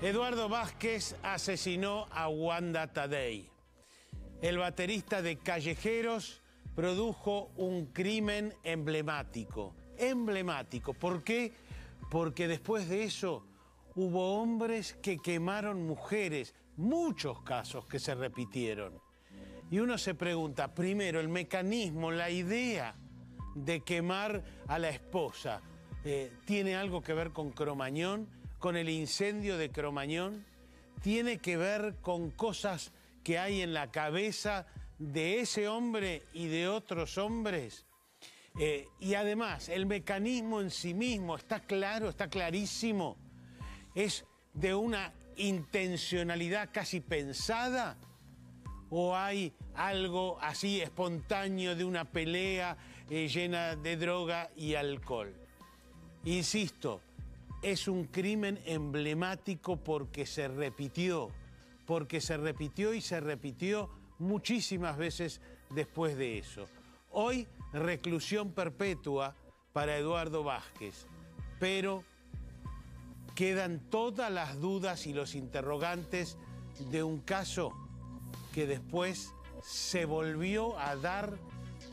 Eduardo Vázquez asesinó a Wanda Tadei. El baterista de Callejeros produjo un crimen emblemático. Emblemático. ¿Por qué? Porque después de eso hubo hombres que quemaron mujeres. Muchos casos que se repitieron. Y uno se pregunta, primero, el mecanismo, la idea de quemar a la esposa, ¿tiene algo que ver con Cromañón? ¿Con el incendio de Cromañón? ¿Tiene que ver con cosas que hay en la cabeza de ese hombre y de otros hombres? Y además, el mecanismo en sí mismo está claro, está clarísimo. ¿Es de una intencionalidad casi pensada? ¿O hay algo así espontáneo de una pelea llena de droga y alcohol? Insisto, es un crimen emblemático porque se repitió y se repitió muchísimas veces después de eso. Hoy, reclusión perpetua para Eduardo Vázquez, pero quedan todas las dudas y los interrogantes de un caso que después se volvió a dar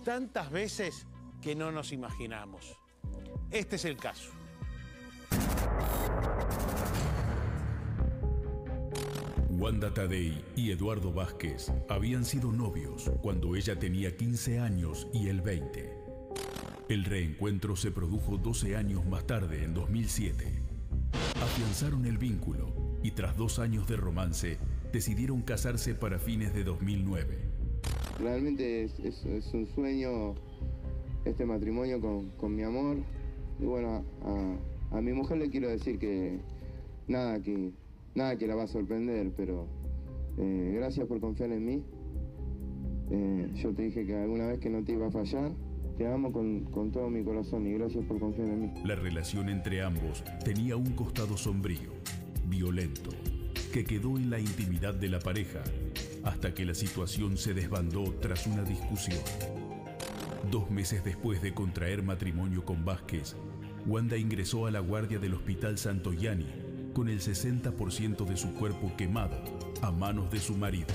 tantas veces que no nos imaginamos. Este es el caso. Wanda Tadei y Eduardo Vázquez habían sido novios cuando ella tenía 15 años y él 20. El reencuentro se produjo 12 años más tarde, en 2007. Afianzaron el vínculo y tras 2 años de romance, decidieron casarse para fines de 2009. Realmente es un sueño este matrimonio con mi amor. Y bueno, a mi mujer le quiero decir que nada que la va a sorprender, pero gracias por confiar en mí. Yo te dije que alguna vez que no te iba a fallar. Te amo con todo mi corazón y gracias por confiar en mí. La relación entre ambos tenía un costado sombrío, violento, que quedó en la intimidad de la pareja, hasta que la situación se desbandó tras una discusión. 2 meses después de contraer matrimonio con Vázquez, Wanda ingresó a la guardia del Hospital Santoyani con el 60% de su cuerpo quemado a manos de su marido.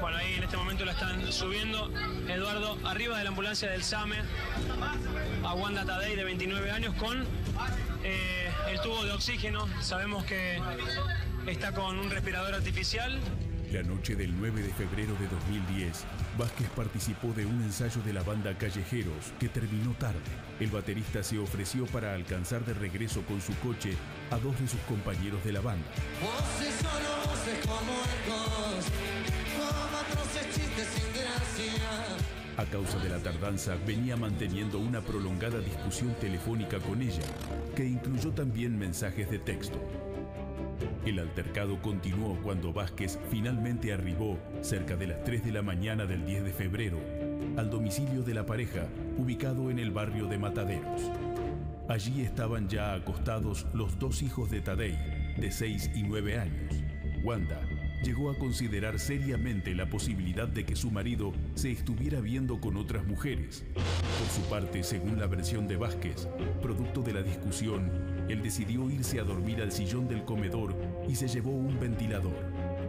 Bueno, ahí en este momento la están subiendo, Eduardo, arriba de la ambulancia del SAME, a Wanda Tadei, de 29 años, con el tubo de oxígeno. Sabemos que está con un respirador artificial. La noche del 9 de febrero de 2010, Vázquez participó de un ensayo de la banda Callejeros que terminó tarde. El baterista se ofreció para alcanzar de regreso con su coche a 2 de sus compañeros de la banda. Voces solo voces como ecos, como atroces chistes sin gracia. A causa de la tardanza, venía manteniendo una prolongada discusión telefónica con ella, que incluyó también mensajes de texto. El altercado continuó cuando Vázquez finalmente arribó, cerca de las 3 de la mañana del 10 de febrero, al domicilio de la pareja, ubicado en el barrio de Mataderos. Allí estaban ya acostados los 2 hijos de Tadei, de 6 y 9 años. Wanda llegó a considerar seriamente la posibilidad de que su marido se estuviera viendo con otras mujeres. Por su parte, según la versión de Vázquez, producto de la discusión, él decidió irse a dormir al sillón del comedor y se llevó un ventilador.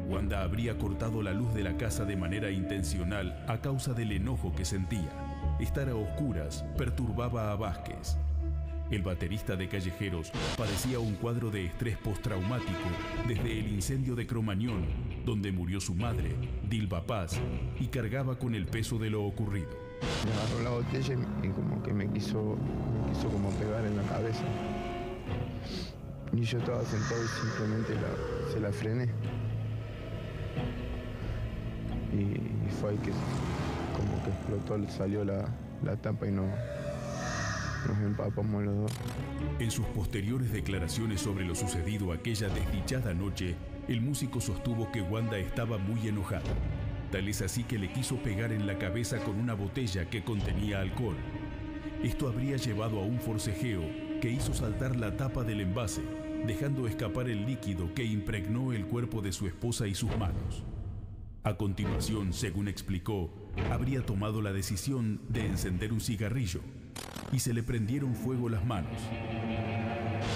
Wanda habría cortado la luz de la casa de manera intencional a causa del enojo que sentía. Estar a oscuras perturbaba a Vázquez. El baterista de Callejeros padecía un cuadro de estrés postraumático desde el incendio de Cromañón, donde murió su madre, Dilba Paz, y cargaba con el peso de lo ocurrido. Me agarró la botella y como que me quiso como pegar en la cabeza. Y yo estaba sentado y simplemente se la frené. Y fue ahí que como que explotó, salió la tapa y nos empapamos los dos. En sus posteriores declaraciones sobre lo sucedido aquella desdichada noche, el músico sostuvo que Wanda estaba muy enojada. Tal es así que le quiso pegar en la cabeza con una botella que contenía alcohol. Esto habría llevado a un forcejeo que hizo saltar la tapa del envase, dejando escapar el líquido que impregnó el cuerpo de su esposa y sus manos. A continuación, según explicó, habría tomado la decisión de encender un cigarrillo y se le prendieron fuego las manos.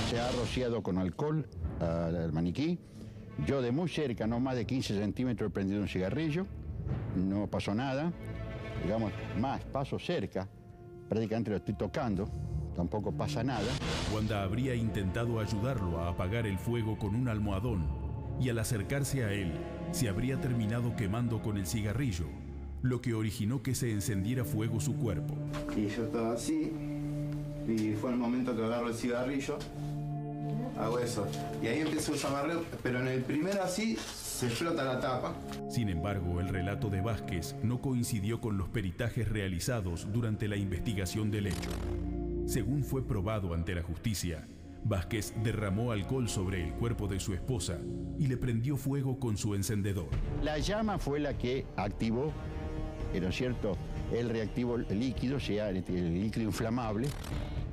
Se ha rociado con alcohol al maniquí Yo de muy cerca, no más de 15 centímetros, he prendido un cigarrillo, no pasó nada. Digamos, más, paso cerca, prácticamente lo estoy tocando, tampoco pasa nada. Wanda habría intentado ayudarlo a apagar el fuego con un almohadón y al acercarse a él, se habría terminado quemando con el cigarrillo, lo que originó que se encendiera fuego su cuerpo. Y yo estaba así, y fue el momento que agarro el cigarrillo, hago eso, y ahí empiezo a usar, pero en el primero así se explota la tapa. Sin embargo, el relato de Vázquez no coincidió con los peritajes realizados durante la investigación del hecho. Según fue probado ante la justicia, Vázquez derramó alcohol sobre el cuerpo de su esposa y le prendió fuego con su encendedor. La llama fue la que activó, ¿no es cierto?, el reactivo líquido, o sea, el líquido inflamable.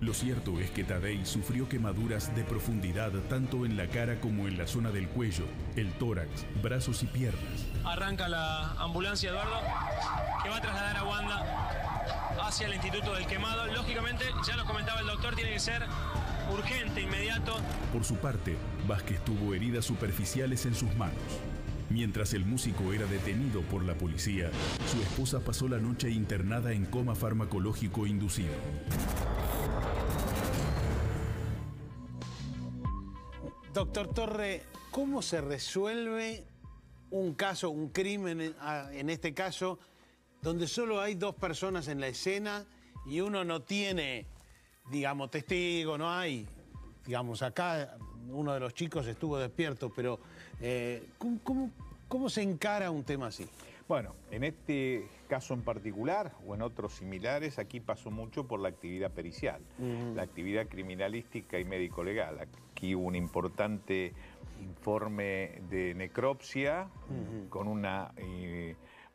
Lo cierto es que Tadei sufrió quemaduras de profundidad tanto en la cara como en la zona del cuello, el tórax, brazos y piernas. Arranca la ambulancia, Eduardo, que va a trasladar a Wanda hacia el Instituto del Quemado. Lógicamente, ya lo comentaba el doctor, tiene que ser urgente, inmediato. Por su parte, Vázquez tuvo heridas superficiales en sus manos. Mientras el músico era detenido por la policía, su esposa pasó la noche internada en coma farmacológico inducido. Doctor Torre, ¿cómo se resuelve un caso, un crimen, en este caso, donde solo hay dos personas en la escena y uno no tiene, digamos, testigo, no hay, digamos, acá uno de los chicos estuvo despierto, pero ¿cómo se encara un tema así? Bueno, en este caso en particular o en otros similares, aquí pasó mucho por la actividad pericial, la actividad criminalística y médico-legal. Aquí hubo un importante informe de necropsia con una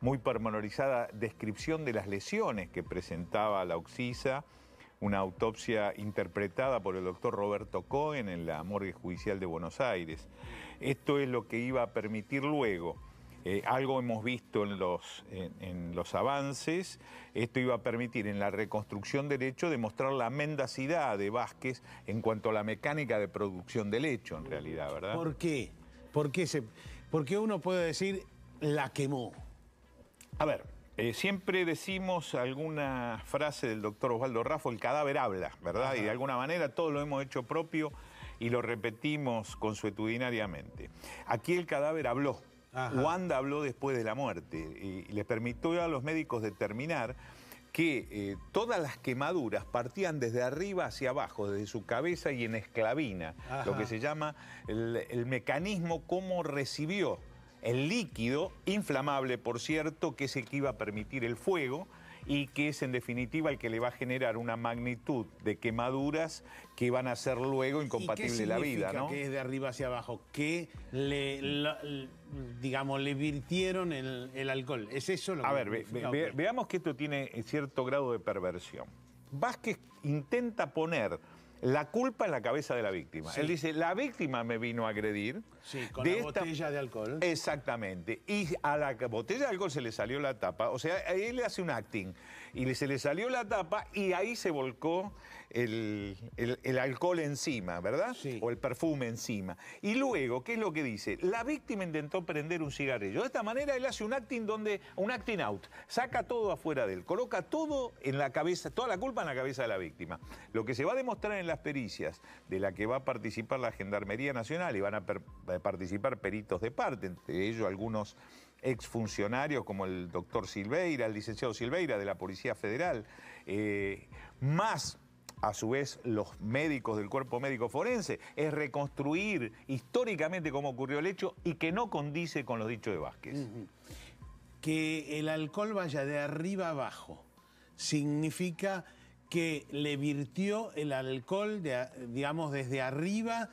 muy pormenorizada descripción de las lesiones que presentaba la occisa, una autopsia interpretada por el doctor Roberto Cohen en la Morgue Judicial de Buenos Aires. Esto es lo que iba a permitir luego. Algo hemos visto en los avances, esto iba a permitir en la reconstrucción del hecho demostrar la mendacidad de Vázquez en cuanto a la mecánica de producción del hecho, en realidad, ¿verdad? ¿Por qué? Porque uno puede decir, la quemó. A ver, siempre decimos alguna frase del doctor Osvaldo Raffo, el cadáver habla, ¿verdad? Ajá. Y de alguna manera todos lo hemos hecho propio y lo repetimos consuetudinariamente. Aquí el cadáver habló. Ajá. Wanda habló después de la muerte y le permitió a los médicos determinar que todas las quemaduras partían desde arriba hacia abajo, desde su cabeza y en esclavina, ajá, lo que se llama el mecanismo cómo recibió el líquido inflamable, por cierto, que es el que iba a permitir el fuego y que es en definitiva el que le va a generar una magnitud de quemaduras que van a ser luego incompatible la vida, ¿no? ¿Qué es de arriba hacia abajo? ¿Qué digamos, le virtieron el alcohol? ¿Es eso lo que... A ver, veamos que esto tiene cierto grado de perversión. Vázquez intenta poner la culpa en la cabeza de la víctima. Sí. Él dice, la víctima me vino a agredir. Sí, con la botella de alcohol. Exactamente. Y a la botella de alcohol se le salió la tapa. O sea, él le hace un acting. Y se le salió la tapa y ahí se volcó el alcohol encima, ¿verdad? Sí. O el perfume encima. Y luego, ¿qué es lo que dice? La víctima intentó prender un cigarrillo. De esta manera él hace un acting out. Saca todo afuera de él. Coloca todo en la cabeza, toda la culpa en la cabeza de la víctima. Lo que se va a demostrar en las pericias de la que va a participar la Gendarmería Nacional y van a participar peritos de parte, entre ellos algunos exfuncionarios como el doctor Silveira, el licenciado Silveira de la Policía Federal, más a su vez los médicos del cuerpo médico forense, es reconstruir históricamente cómo ocurrió el hecho y que no condice con los dichos de Vázquez. Que el alcohol vaya de arriba abajo significa que le virtió el alcohol, digamos, desde arriba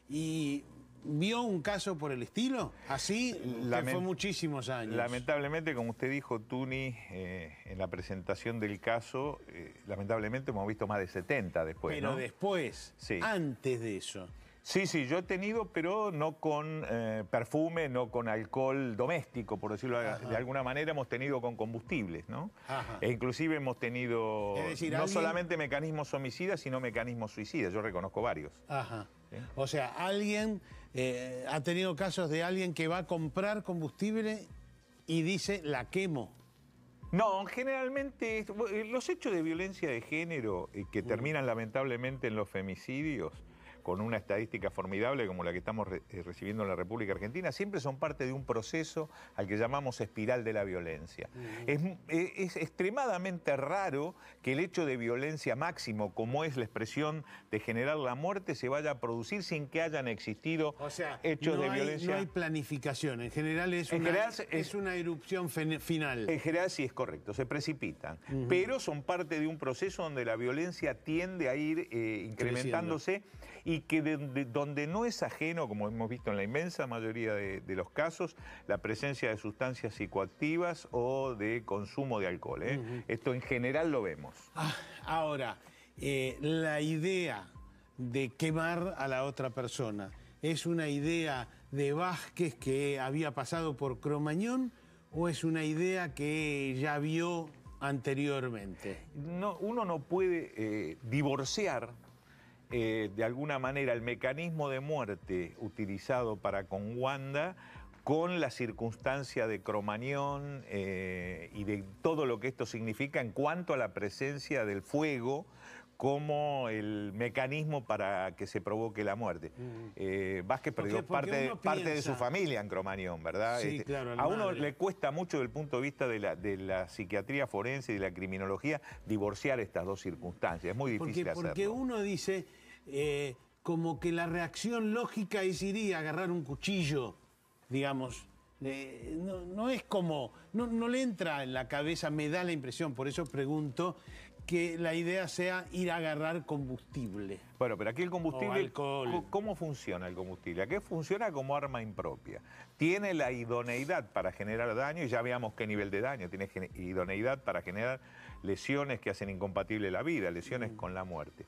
y vio un caso por el estilo, así, que fue muchísimos años. Lamentablemente, como usted dijo, Tuni, en la presentación del caso, lamentablemente hemos visto más de 70 después, pero ¿no? después, sí, antes de eso. Sí, yo he tenido, pero no con perfume, no con alcohol doméstico, por decirlo de alguna manera, hemos tenido con combustibles, ¿no? Ajá. E inclusive hemos tenido no solamente mecanismos homicidas, sino mecanismos suicidas. Yo reconozco varios. Ajá. ¿Sí? O sea, alguien ¿Ha tenido casos de alguien que va a comprar combustible y dice, la quemo? No, generalmente los hechos de violencia de género que terminan lamentablemente en los femicidios, con una estadística formidable como la que estamos recibiendo en la República Argentina, siempre son parte de un proceso al que llamamos espiral de la violencia. Es extremadamente raro que el hecho de violencia máximo, como es la expresión de generar la muerte, se vaya a producir sin que hayan existido hechos de violencia. No hay planificación, en general es una erupción final. En general sí es correcto, se precipitan, pero son parte de un proceso donde la violencia tiende a ir incrementándose y que donde no es ajeno, como hemos visto en la inmensa mayoría de los casos, la presencia de sustancias psicoactivas o de consumo de alcohol. Esto en general lo vemos. Ahora, la idea de quemar a la otra persona, ¿es una idea de Vázquez que había pasado por Cromañón o es una idea que ya vio anteriormente? No, uno no puede divorciar de alguna manera el mecanismo de muerte utilizado para con Wanda con la circunstancia de Cromañón y de todo lo que esto significa en cuanto a la presencia del fuego como el mecanismo para que se provoque la muerte. Vázquez perdió parte de su familia en Cromañón, ¿verdad? Sí, claro, a uno le cuesta mucho desde el punto de vista de la psiquiatría forense y de la criminología divorciar estas dos circunstancias. Es muy difícil hacerlo. Porque uno dice como que la reacción lógica es ir y agarrar un cuchillo, digamos. No es como, no le entra en la cabeza, me da la impresión, por eso pregunto, que la idea sea ir a agarrar combustible. Bueno, pero aquí el combustible, alcohol. ¿Cómo funciona el combustible? Aquí funciona como arma impropia. Tiene la idoneidad para generar daño, y ya veamos qué nivel de daño. Tiene idoneidad para generar lesiones que hacen incompatible la vida, lesiones con la muerte.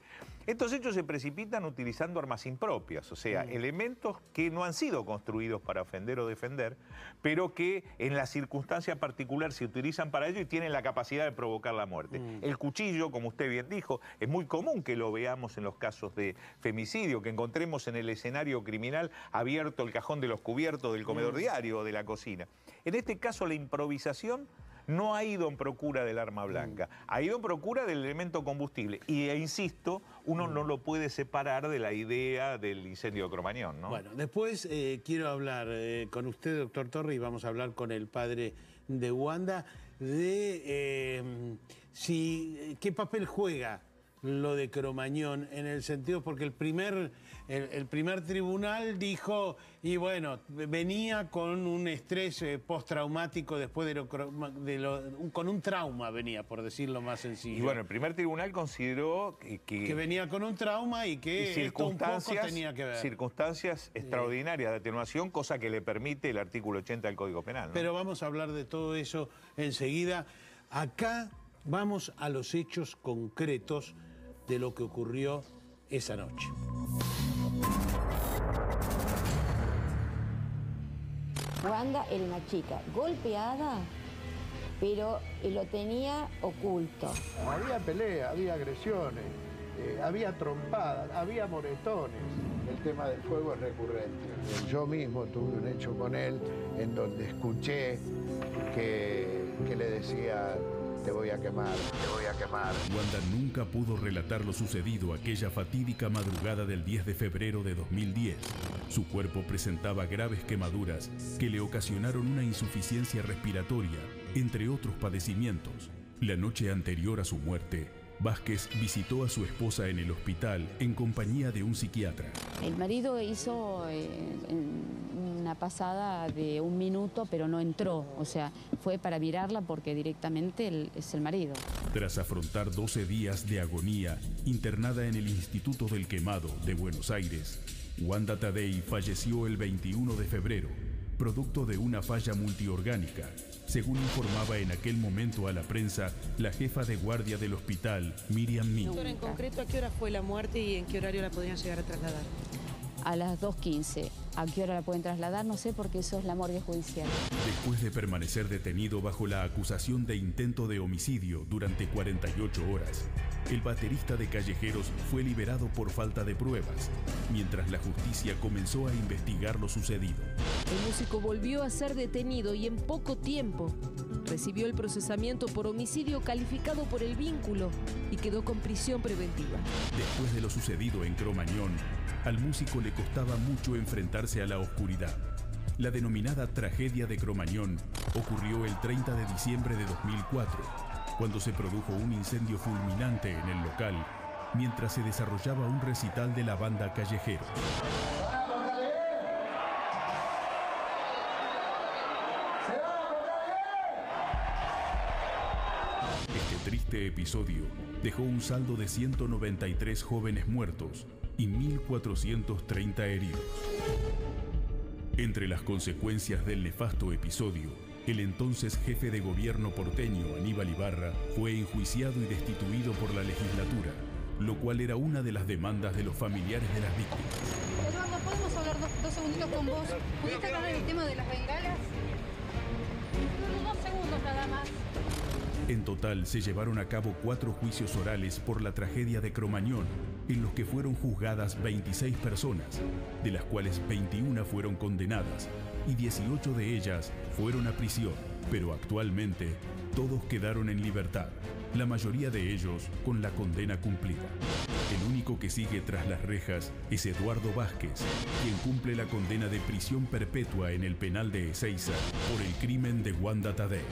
Estos hechos se precipitan utilizando armas impropias, o sea, elementos que no han sido construidos para ofender o defender, pero que en la circunstancia particular se utilizan para ello y tienen la capacidad de provocar la muerte. El cuchillo, como usted bien dijo, es muy común que lo veamos en los casos de femicidio, que encontremos en el escenario criminal abierto el cajón de los cubiertos del comedor diario o de la cocina. En este caso, la improvisación no ha ido en procura del arma blanca, ha ido en procura del elemento combustible. Y, insisto, uno no lo puede separar de la idea del incendio de Cromañón, ¿no? Bueno, después quiero hablar con usted, doctor Torre, y vamos a hablar con el padre de Wanda, de qué papel juega lo de Cromañón, en el sentido, porque el primer tribunal dijo, y bueno, venía con un estrés postraumático después con un trauma venía, por decirlo más sencillo. Y bueno, el primer tribunal consideró que venía con un trauma y que esto un poco tenía que ver. Circunstancias extraordinarias de atenuación, cosa que le permite el artículo 80 del Código Penal, ¿no? Pero vamos a hablar de todo eso enseguida. Acá vamos a los hechos concretos de lo que ocurrió esa noche. Wanda era una chica golpeada, pero lo tenía oculto. Había pelea, había agresiones, había trompadas, había moretones. El tema del fuego es recurrente. Yo mismo tuve un hecho con él en donde escuché que le decía: te voy a quemar, te voy a quemar. Wanda nunca pudo relatar lo sucedido aquella fatídica madrugada del 10 de febrero de 2010. Su cuerpo presentaba graves quemaduras que le ocasionaron una insuficiencia respiratoria, entre otros padecimientos. La noche anterior a su muerte, Vázquez visitó a su esposa en el hospital en compañía de un psiquiatra. El marido hizo una pasada de 1 minuto, pero no entró. O sea, fue para mirarla porque directamente él es el marido. Tras afrontar 12 días de agonía, internada en el Instituto del Quemado de Buenos Aires, Wanda Tadei falleció el 21 de febrero, producto de una falla multiorgánica, según informaba en aquel momento a la prensa la jefa de guardia del hospital, Miriam Min. Doctor, en concreto, ¿a qué hora fue la muerte y en qué horario la podrían llegar a trasladar? A las 2:15. ¿A qué hora la pueden trasladar? No sé, porque eso es la morgue judicial. Después de permanecer detenido bajo la acusación de intento de homicidio durante 48 horas, el baterista de Callejeros fue liberado por falta de pruebas, mientras la justicia comenzó a investigar lo sucedido. El músico volvió a ser detenido y en poco tiempo recibió el procesamiento por homicidio calificado por el vínculo y quedó con prisión preventiva. Después de lo sucedido en Cromañón, al músico le costaba mucho enfrentarse a la oscuridad. La denominada tragedia de Cromañón ocurrió el 30 de diciembre de 2004, cuando se produjo un incendio fulminante en el local, mientras se desarrollaba un recital de la banda Callejeros. Este triste episodio dejó un saldo de 193 jóvenes muertos y 1.430 heridos. Entre las consecuencias del nefasto episodio, el entonces jefe de gobierno porteño, Aníbal Ibarra, fue enjuiciado y destituido por la legislatura, lo cual era una de las demandas de los familiares de las víctimas. Eduardo, ¿podemos hablar dos segunditos con vos? ¿Pudiste hablar del tema de las bengalas? 2 segundos nada más. En total se llevaron a cabo 4 juicios orales por la tragedia de Cromañón, en los que fueron juzgadas 26 personas, de las cuales 21 fueron condenadas y 18 de ellas fueron a prisión, pero actualmente todos quedaron en libertad, la mayoría de ellos con la condena cumplida. El único que sigue tras las rejas es Eduardo Vázquez, quien cumple la condena de prisión perpetua en el penal de Ezeiza por el crimen de Wanda Tadei.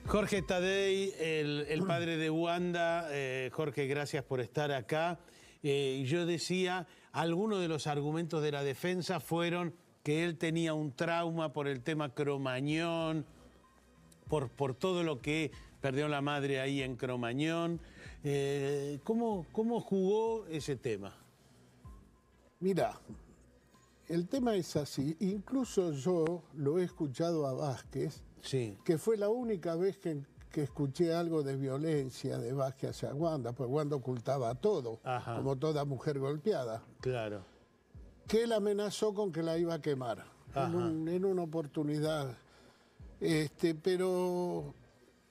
Jorge Tadei, el padre de Wanda. Jorge, gracias por estar acá. Yo decía, algunos de los argumentos de la defensa fueron que él tenía un trauma por el tema Cromañón, por todo lo que perdió la madre ahí en Cromañón. ¿Cómo jugó ese tema? Mira, el tema es así. Incluso yo lo he escuchado a Vázquez, sí, que fue la única vez que escuché algo de violencia de Vázquez hacia Wanda, pues Wanda ocultaba todo, ajá, como toda mujer golpeada. Claro. Que él amenazó con que la iba a quemar en una oportunidad. Pero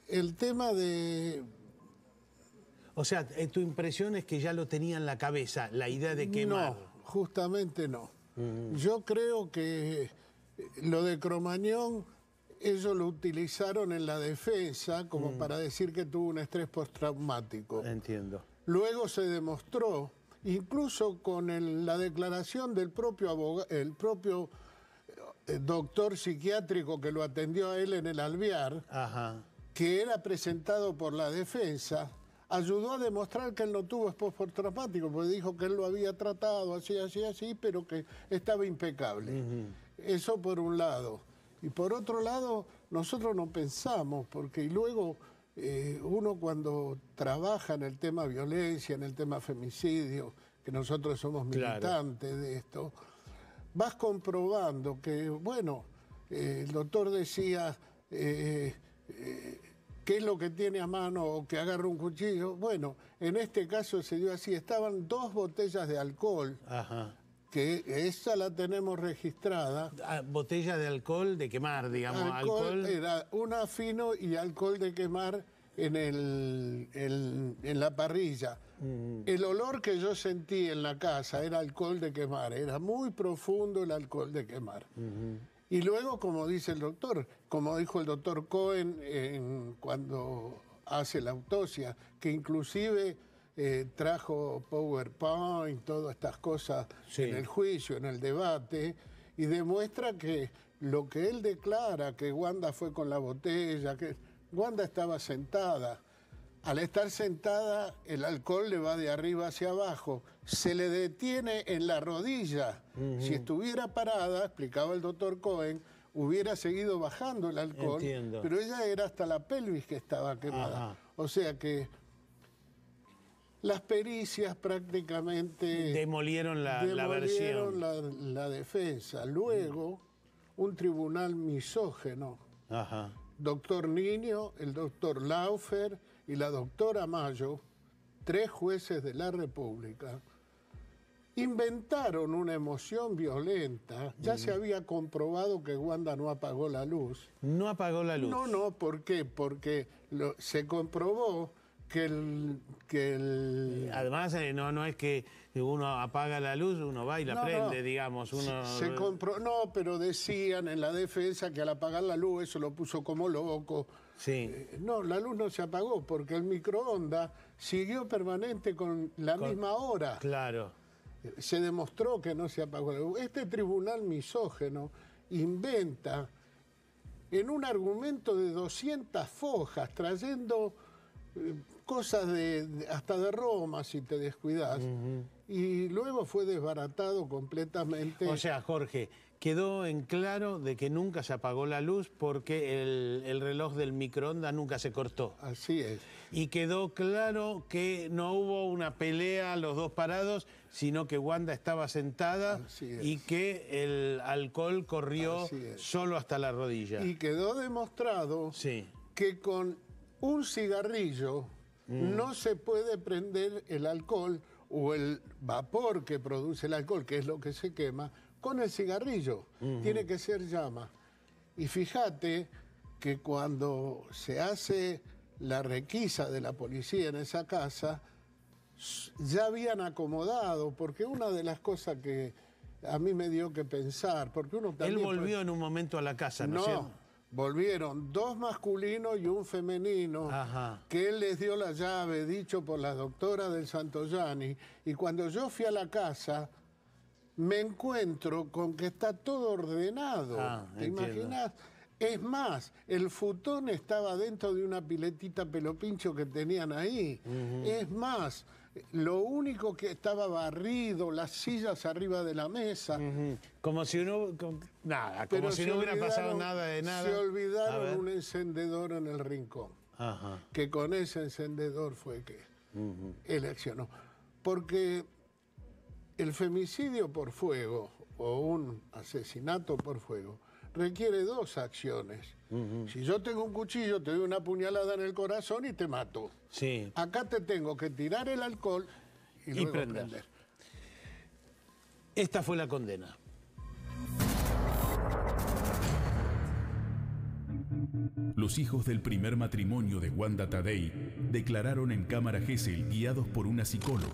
el tema de... O sea, tu impresión es que ya lo tenía en la cabeza, la idea de quemar. No, justamente no. Yo creo que lo de Cromañón, ellos lo utilizaron en la defensa como para decir que tuvo un estrés postraumático. Entiendo. Luego se demostró, incluso con la declaración del propio doctor psiquiátrico que lo atendió a él en el Alvear, ajá, que era presentado por la defensa, ayudó a demostrar que él no tuvo estrés postraumático, porque dijo que él lo había tratado así, pero que estaba impecable. Eso por un lado. Y por otro lado, nosotros no pensamos, porque luego uno cuando trabaja en el tema violencia, en el tema femicidio, que nosotros somos militantes de esto, vas comprobando que, bueno, el doctor decía, ¿qué es lo que tiene a mano o que agarra un cuchillo? Bueno, en este caso se dio así, estaban 2 botellas de alcohol, ajá, que esa la tenemos registrada. Botella de alcohol de quemar, digamos. Alcohol era una fino y alcohol de quemar en la parrilla. El olor que yo sentí en la casa era alcohol de quemar, era muy profundo el alcohol de quemar. Y luego, como dice el doctor, como dijo el doctor Cohen cuando hace la autopsia, que inclusive trajo PowerPoint, todas estas cosas en el juicio, en el debate, y demuestra que lo que él declara, que Wanda fue con la botella, que Wanda estaba sentada. Al estar sentada, el alcohol le va de arriba hacia abajo, se le detiene en la rodilla. Si estuviera parada, explicaba el doctor Cohen, hubiera seguido bajando el alcohol, pero ella era hasta la pelvis que estaba quemada. O sea que las pericias prácticamente demolieron la versión. La defensa. Luego, un tribunal misógeno. Doctor Niño, el doctor Laufer y la doctora Mayo, 3 jueces de la República, inventaron una emoción violenta. Ya se había comprobado que Wanda no apagó la luz. ¿No apagó la luz? No, ¿por qué? Porque se comprobó que Además, no es que uno apaga la luz, uno va y la prende, digamos. No, pero decían en la defensa que al apagar la luz eso lo puso como loco. Sí. No, la luz no se apagó porque el microondas siguió permanente con la misma hora. Claro. Se demostró que no se apagó la luz. Este tribunal misógeno inventa en un argumento de 200 fojas, trayendo cosas hasta de Roma, si te descuidas, y luego fue desbaratado completamente. O sea, Jorge, quedó en claro de que nunca se apagó la luz porque el reloj del microondas nunca se cortó. Así es. Y quedó claro que no hubo una pelea, los dos parados, sino que Wanda estaba sentada y que el alcohol corrió solo hasta la rodilla. Y quedó demostrado que con un cigarrillo no se puede prender el alcohol o el vapor que produce el alcohol, que es lo que se quema, con el cigarrillo. Tiene que ser llama. Y fíjate que cuando se hace la requisa de la policía en esa casa, ya habían acomodado, porque una de las cosas que a mí me dio que pensar, porque uno también... Él volvió en un momento a la casa, ¿no es cierto? Volvieron 2 masculinos y un femenino, que él les dio la llave, dicho por la doctora del Santoyani, y cuando yo fui a la casa, me encuentro con que está todo ordenado. ¿Te imaginas? Es más, el futón estaba dentro de una piletita pelopincho que tenían ahí. Es más, lo único que estaba barrido, las sillas arriba de la mesa. Como si uno... Nada, como si no hubiera pasado nada de nada. Se olvidaron un encendedor en el rincón. Que con ese encendedor fue que él accionó. Porque el femicidio por fuego o un asesinato por fuego requiere 2 acciones. Si yo tengo un cuchillo, te doy una puñalada en el corazón y te mato. Acá te tengo que tirar el alcohol y luego prender. Esta fue la condena. Los hijos del primer matrimonio de Wanda Tadei declararon en cámara Gesell, guiados por una psicóloga.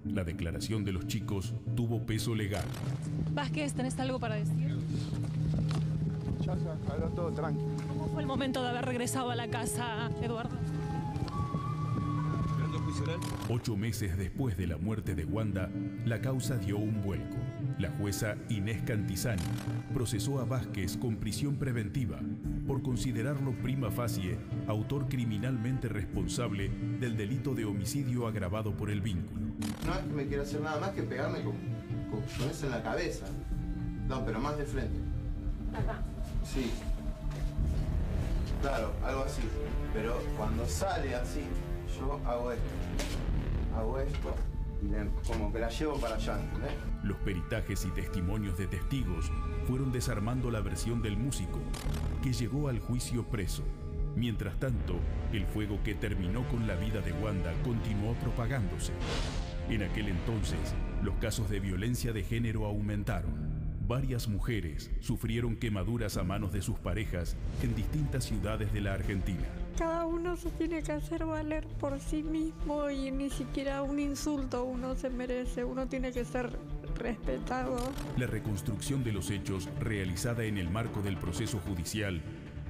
La declaración de los chicos tuvo peso legal. Vázquez, ¿tenés algo para decir? Ya habló todo tranquilo. ¿Cómo fue el momento de haber regresado a la casa, Eduardo? 8 meses después de la muerte de Wanda, la causa dio un vuelco. La jueza Inés Cantizani procesó a Vázquez con prisión preventiva por considerarlo prima facie autor criminalmente responsable del delito de homicidio agravado por el vínculo. No es que me quiera hacer nada más que pegarme con eso en la cabeza. No, pero más de frente. Acá. Sí. Claro, algo así. Pero cuando sale así, yo hago esto. Hago esto y como que la llevo para allá, ¿entendés? Los peritajes y testimonios de testigos fueron desarmando la versión del músico, que llegó al juicio preso. Mientras tanto, el fuego que terminó con la vida de Wanda continuó propagándose. En aquel entonces, los casos de violencia de género aumentaron. Varias mujeres sufrieron quemaduras a manos de sus parejas en distintas ciudades de la Argentina. Cada uno se tiene que hacer valer por sí mismo y ni siquiera un insulto uno se merece. Uno tiene que ser respetado. La reconstrucción de los hechos, realizada en el marco del proceso judicial,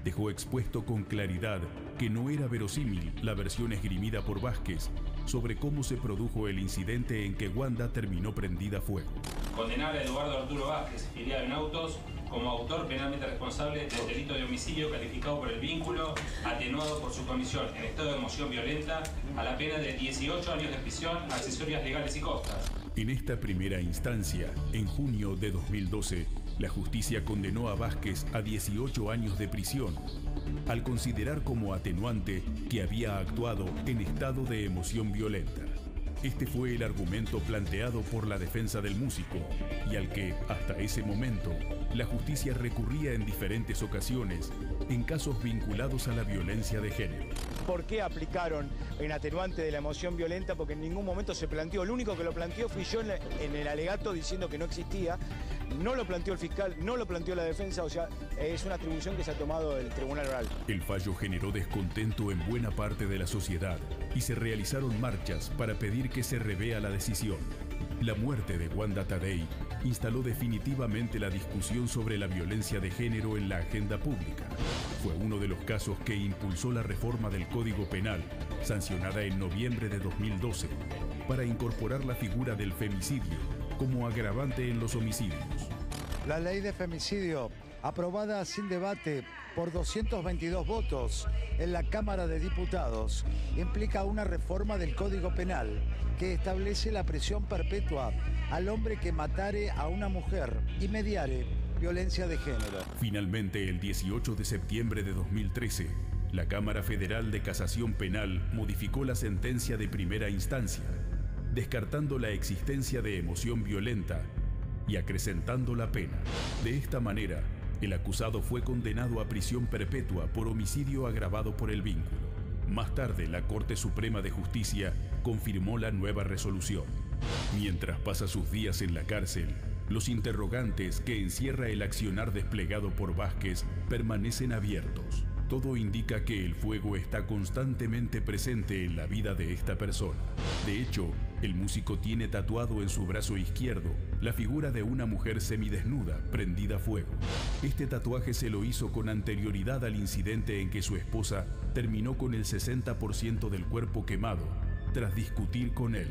dejó expuesto con claridad que no era verosímil la versión esgrimida por Vázquez sobre cómo se produjo el incidente en que Wanda terminó prendida a fuego. Condenar a Eduardo Arturo Vázquez, filial en Autos, como autor penalmente responsable del delito de homicidio calificado por el vínculo, atenuado por su comisión en estado de emoción violenta, a la pena de 18 años de prisión, accesorias legales y costas. En esta primera instancia, en junio de 2012, la justicia condenó a Vázquez a 18 años de prisión, al considerar como atenuante que había actuado en estado de emoción violenta. Este fue el argumento planteado por la defensa del músico y al que, hasta ese momento, la justicia recurría en diferentes ocasiones en casos vinculados a la violencia de género. por qué aplicaron en atenuante de la emoción violenta, porque en ningún momento se planteó. Lo único que lo planteó fui yo en el alegato diciendo que no existía. No lo planteó el fiscal, no lo planteó la defensa, o sea, es una atribución que se ha tomado el Tribunal Oral. El fallo generó descontento en buena parte de la sociedad y se realizaron marchas para pedir que se revea la decisión. La muerte de Wanda Tadei instaló definitivamente la discusión sobre la violencia de género en la agenda pública. Fue uno de los casos que impulsó la reforma del Código Penal, sancionada en noviembre de 2012, para incorporar la figura del femicidio como agravante en los homicidios. La ley de femicidio, aprobada sin debate por 222 votos en la Cámara de Diputados, implica una reforma del Código Penal que establece la prisión perpetua al hombre que matare a una mujer y mediare violencia de género. Finalmente, el 18 de septiembre de 2013, la Cámara Federal de Casación Penal modificó la sentencia de primera instancia, descartando la existencia de emoción violenta y acrecentando la pena. De esta manera, el acusado fue condenado a prisión perpetua por homicidio agravado por el vínculo. Más tarde, la Corte Suprema de Justicia confirmó la nueva resolución. Mientras pasa sus días en la cárcel, los interrogantes que encierra el accionar desplegado por Vázquez permanecen abiertos. Todo indica que el fuego está constantemente presente en la vida de esta persona. De hecho, el músico tiene tatuado en su brazo izquierdo la figura de una mujer semidesnuda, prendida a fuego. Este tatuaje se lo hizo con anterioridad al incidente en que su esposa terminó con el 60% del cuerpo quemado, tras discutir con él.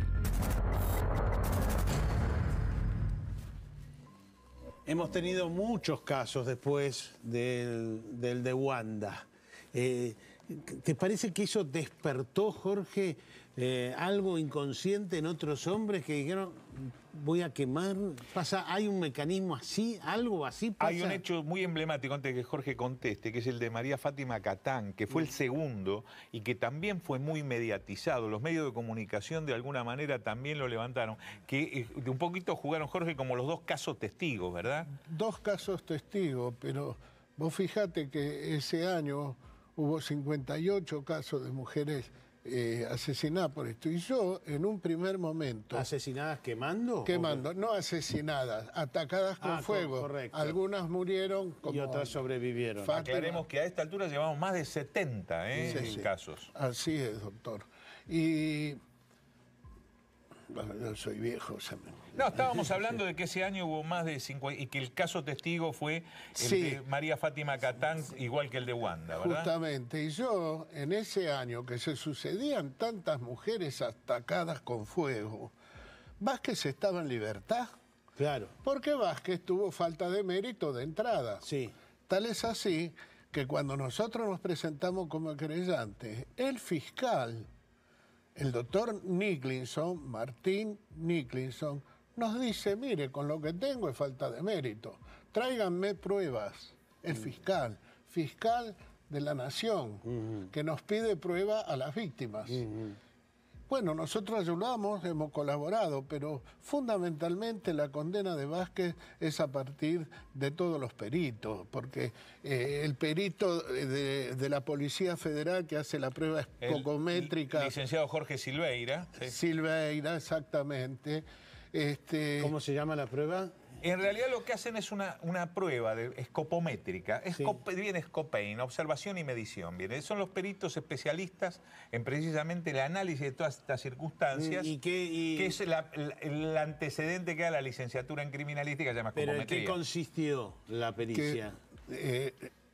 Hemos tenido muchos casos después del de Wanda. ¿Te parece que eso despertó, Jorge, algo inconsciente en otros hombres que dijeron, voy a quemar? ¿Hay un mecanismo así? ¿Algo así pasa? Hay un hecho muy emblemático, antes que Jorge conteste, que es el de María Fátima Catán, que fue el segundo y que también fue muy mediatizado. Los medios de comunicación de alguna manera también lo levantaron, que de un poquito jugaron, Jorge, como los dos casos testigos, ¿verdad? Dos casos testigos, pero vos fijate que ese año hubo 58 casos de mujeres asesinadas por esto. Y yo, en un primer momento... ¿Asesinadas quemando? Quemando, no asesinadas, atacadas con fuego. Correcto. Algunas murieron como... Y otras sobrevivieron. Fátima. Aclaremos que a esta altura llevamos más de 70 casos. Así es, doctor. Y... Bueno, yo soy viejo, No, estábamos hablando de que ese año hubo más de 50 y que el caso testigo fue el de María Fátima Catán, igual que el de Wanda, ¿verdad? Justamente, y yo en ese año que se sucedían tantas mujeres atacadas con fuego, Vázquez estaba en libertad. Claro. Porque Vázquez tuvo falta de mérito de entrada. Sí. Tal es así que cuando nosotros nos presentamos como querellantes, el fiscal, el doctor Niclinson, Martín Niclinson, nos dice, mire, con lo que tengo es falta de mérito, tráiganme pruebas. El fiscal de la Nación, que nos pide prueba a las víctimas. Bueno, nosotros ayudamos, hemos colaborado, pero fundamentalmente la condena de Vázquez es a partir de todos los peritos, porque el perito de la Policía Federal que hace la prueba escopométrica... El licenciado Jorge Silveira. Sí. Silveira, exactamente. ¿Cómo se llama la prueba? En realidad lo que hacen es una prueba escopométrica, viene Scopain, observación y medición. Son los peritos especialistas en precisamente el análisis de todas estas circunstancias, que es el antecedente que da la licenciatura en criminalística, se llama escopometría. ¿Pero en qué consistió la pericia?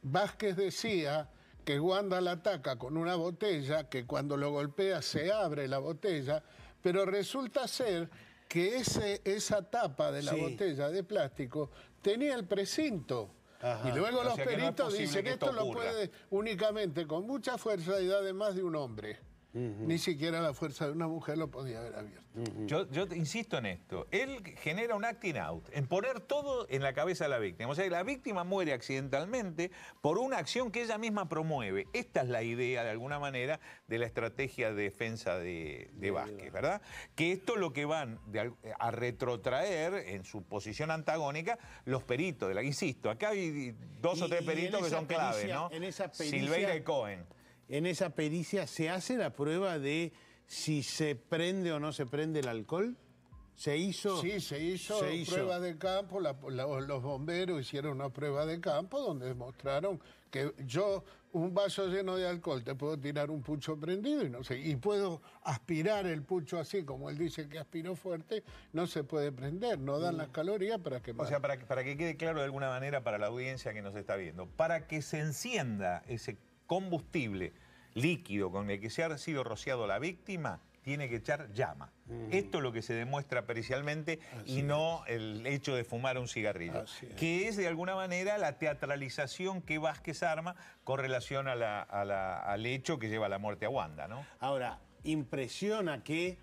Vázquez decía que Wanda la ataca con una botella, que cuando lo golpea se abre la botella, pero resulta ser que esa tapa de la botella de plástico tenía el precinto. Ajá. Y luego los peritos dicen que esto lo puede únicamente con mucha fuerza y da de más de un hombre. Ni siquiera la fuerza de una mujer lo podía haber abierto. Yo insisto en esto. Él genera un acting out, en poner todo en la cabeza de la víctima. O sea, la víctima muere accidentalmente por una acción que ella misma promueve. Esta es la idea, de alguna manera, de la estrategia de defensa de Vázquez, ¿verdad? Que esto es lo que van a retrotraer en su posición antagónica los peritos. Insisto, acá hay dos o tres peritos que son claves, ¿no? En esa pericia, Silveira y Cohen. en esa pericia se hace la prueba de si se prende o no se prende el alcohol. ¿Se hizo? Sí, se hizo prueba de campo, los bomberos hicieron una prueba de campo donde demostraron que yo, un vaso lleno de alcohol, te puedo tirar un pucho prendido y no sé, y puedo aspirar el pucho así, como él dice que aspiró fuerte, no se puede prender, no dan las calorías para que... O sea, para que quede claro de alguna manera para la audiencia que nos está viendo, para que se encienda ese combustible líquido con el que se ha sido rociado la víctima, tiene que echar llama. Esto es lo que se demuestra pericialmente y no el hecho de fumar un cigarrillo. Que es de alguna manera la teatralización que Vázquez arma con relación al hecho que lleva a la muerte a Wanda, ¿no? Ahora, impresiona que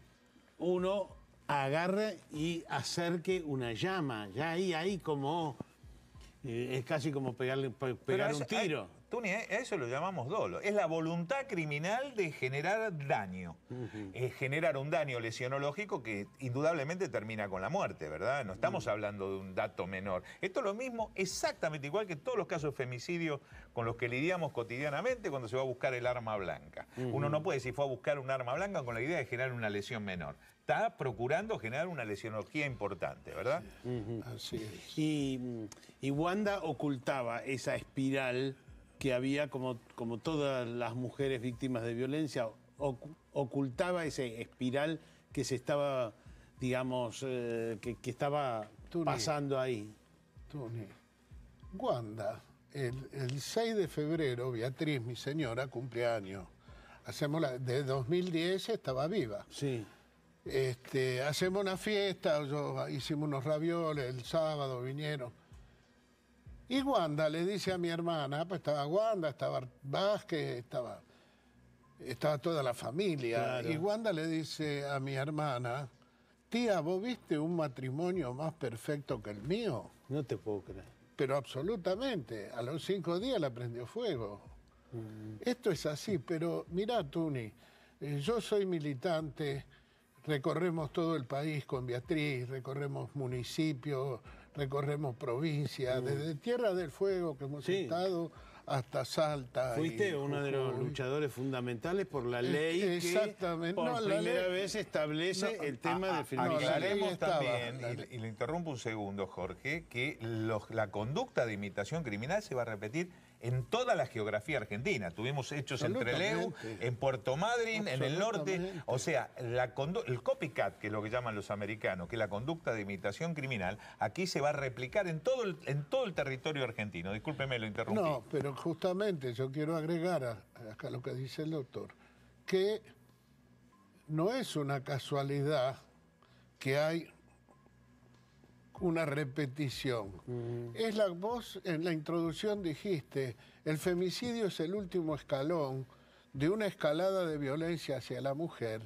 uno agarre y acerque una llama. Ya ahí como... es casi como pegar un tiro. Tuni, a eso lo llamamos dolo. Es la voluntad criminal de generar daño. Generar un daño lesionológico que indudablemente termina con la muerte, ¿verdad? No estamos hablando de un dato menor. Esto es lo mismo, exactamente igual que todos los casos de femicidio con los que lidiamos cotidianamente cuando se va a buscar el arma blanca. Uno no puede decir fue a buscar un arma blanca con la idea de generar una lesión menor. Está procurando generar una lesionología importante, ¿verdad? Así es. Y Wanda ocultaba esa espiral que había, como todas las mujeres víctimas de violencia, ocultaba ese espiral que se estaba, digamos, que estaba pasando ahí. Tony, Wanda, el 6 de febrero, Beatriz, mi señora, cumpleaños. De 2010 estaba viva. Sí. Hacemos una fiesta, hicimos unos ravioles, el sábado vinieron. Y Wanda le dice a mi hermana, pues estaba Wanda, estaba Vázquez, estaba toda la familia. Claro. Y Wanda le dice a mi hermana, tía, ¿vos viste un matrimonio más perfecto que el mío? No te puedo creer. Pero absolutamente, a los 5 días la prendió fuego. Esto es así, pero mirá, Tuni, yo soy militante, recorremos todo el país con Beatriz, recorremos municipios, recorremos provincias, desde Tierra del Fuego que hemos estado hasta Salta. Fuiste uno de los luchadores fundamentales por la ley exactamente. Que por primera vez establece el tema del feminicidio. Aclaremos también, y le interrumpo un segundo, Jorge, que la conducta de imitación criminal se va a repetir en toda la geografía argentina. Tuvimos hechos en Trelew, en Puerto Madryn, en el norte. O sea, el copycat, que es lo que llaman los americanos, que es la conducta de imitación criminal, aquí se va a replicar en todo el territorio argentino. Discúlpeme, lo interrumpí. No, pero justamente yo quiero agregar acá lo que dice el doctor, que no es una casualidad que hay una repetición. Vos en la introducción dijiste, el femicidio es el último escalón de una escalada de violencia hacia la mujer,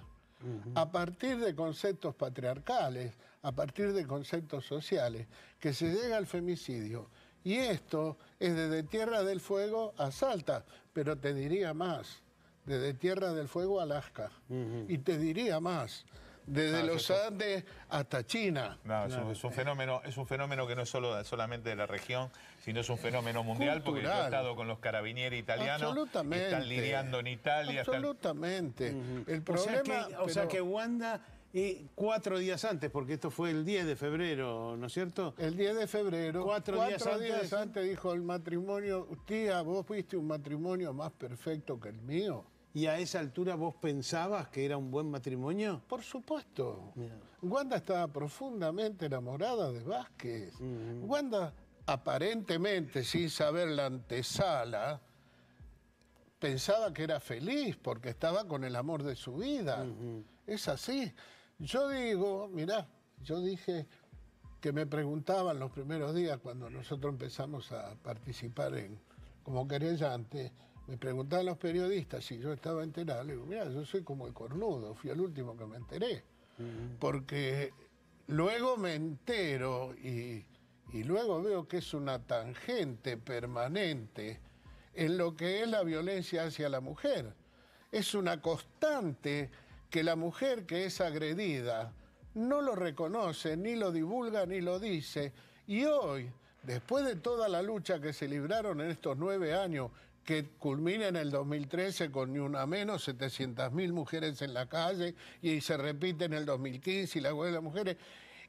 a partir de conceptos patriarcales, a partir de conceptos sociales, que se llega al femicidio. Y esto es desde Tierra del Fuego a Salta, pero te diría más, desde Tierra del Fuego a Alaska, y te diría más, desde los Andes hasta China. No, es un fenómeno que no es solamente de la región, sino es un fenómeno mundial, porque yo he estado con los carabinieri italianos, que están lidiando en Italia. Absolutamente. El problema... O sea que Wanda, 4 días antes, porque esto fue el 10 de febrero, ¿no es cierto? El 10 de febrero. 4 días antes dijo el matrimonio, tía, vos viste un matrimonio más perfecto que el mío. ¿Y a esa altura vos pensabas que era un buen matrimonio? Por supuesto. Wanda estaba profundamente enamorada de Vázquez. Wanda, aparentemente, sin saber la antesala, pensaba que era feliz porque estaba con el amor de su vida. Es así. Yo digo, mirá, yo dije que me preguntaban los primeros días cuando nosotros empezamos a participar como querellante. Me preguntaban los periodistas si yo estaba enterado. Le digo, mira, yo soy como el cornudo, fui el último que me enteré. Porque luego me entero y luego veo que es una tangente permanente en lo que es la violencia hacia la mujer. Es una constante que la mujer que es agredida no lo reconoce, ni lo divulga, ni lo dice. Y hoy, después de toda la lucha que se libraron en estos 9 años, que culmina en el 2013 con ni una menos, 700.000 mujeres en la calle, y se repite en el 2015 y la huelga de las mujeres.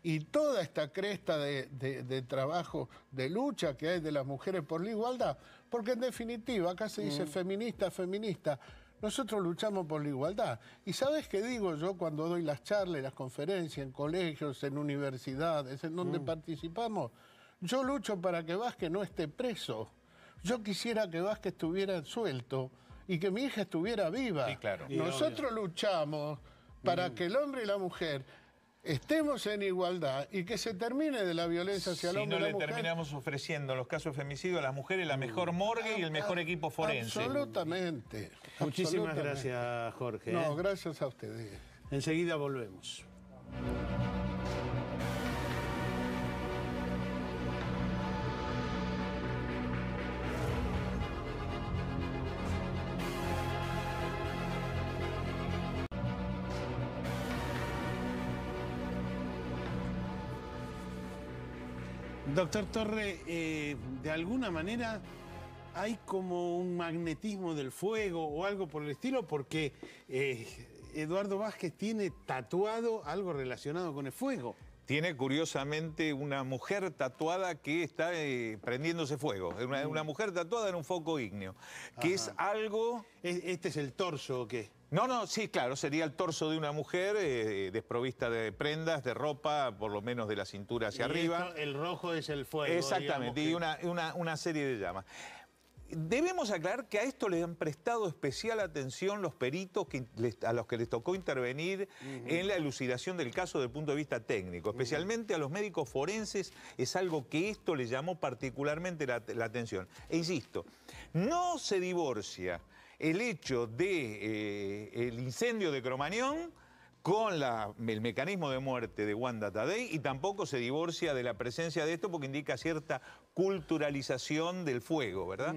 Y toda esta cresta de trabajo, de lucha que hay de las mujeres por la igualdad, porque en definitiva, acá se dice feminista, feminista, nosotros luchamos por la igualdad. ¿Y sabes qué digo yo cuando doy las charlas, las conferencias en colegios, en universidades, en donde participamos? Yo lucho para que Vázquez no esté preso. Yo quisiera que Vázquez estuviera suelto y que mi hija estuviera viva. Sí, claro. Nosotros luchamos para que el hombre y la mujer estemos en igualdad y que se termine de la violencia hacia el hombre y la mujer. Si no le terminamos ofreciendo en los casos de femicidio a las mujeres la mejor morgue y el mejor equipo forense. Absolutamente. Muchísimas gracias, Jorge. No, gracias a ustedes. Enseguida volvemos. Doctor Torre, de alguna manera hay como un magnetismo del fuego o algo por el estilo, porque Eduardo Vázquez tiene tatuado algo relacionado con el fuego. Tiene, curiosamente, una mujer tatuada que está prendiéndose fuego. Una mujer tatuada en un foco ígneo, que es algo... ¿Este es el torso o qué? No, sí, claro, sería el torso de una mujer desprovista de prendas, de ropa, por lo menos de la cintura hacia arriba. Esto, el rojo es el fuego. Exactamente, y una serie de llamas. Debemos aclarar que a esto le han prestado especial atención los peritos a los que les tocó intervenir en la elucidación del caso desde el punto de vista técnico. Especialmente a los médicos forenses es algo que esto les llamó particularmente la atención. E insisto, no se divorcia el hecho del incendio de Cromañón con el mecanismo de muerte de Wanda Tadei, y tampoco se divorcia de la presencia de esto porque indica cierta culturalización del fuego, ¿verdad?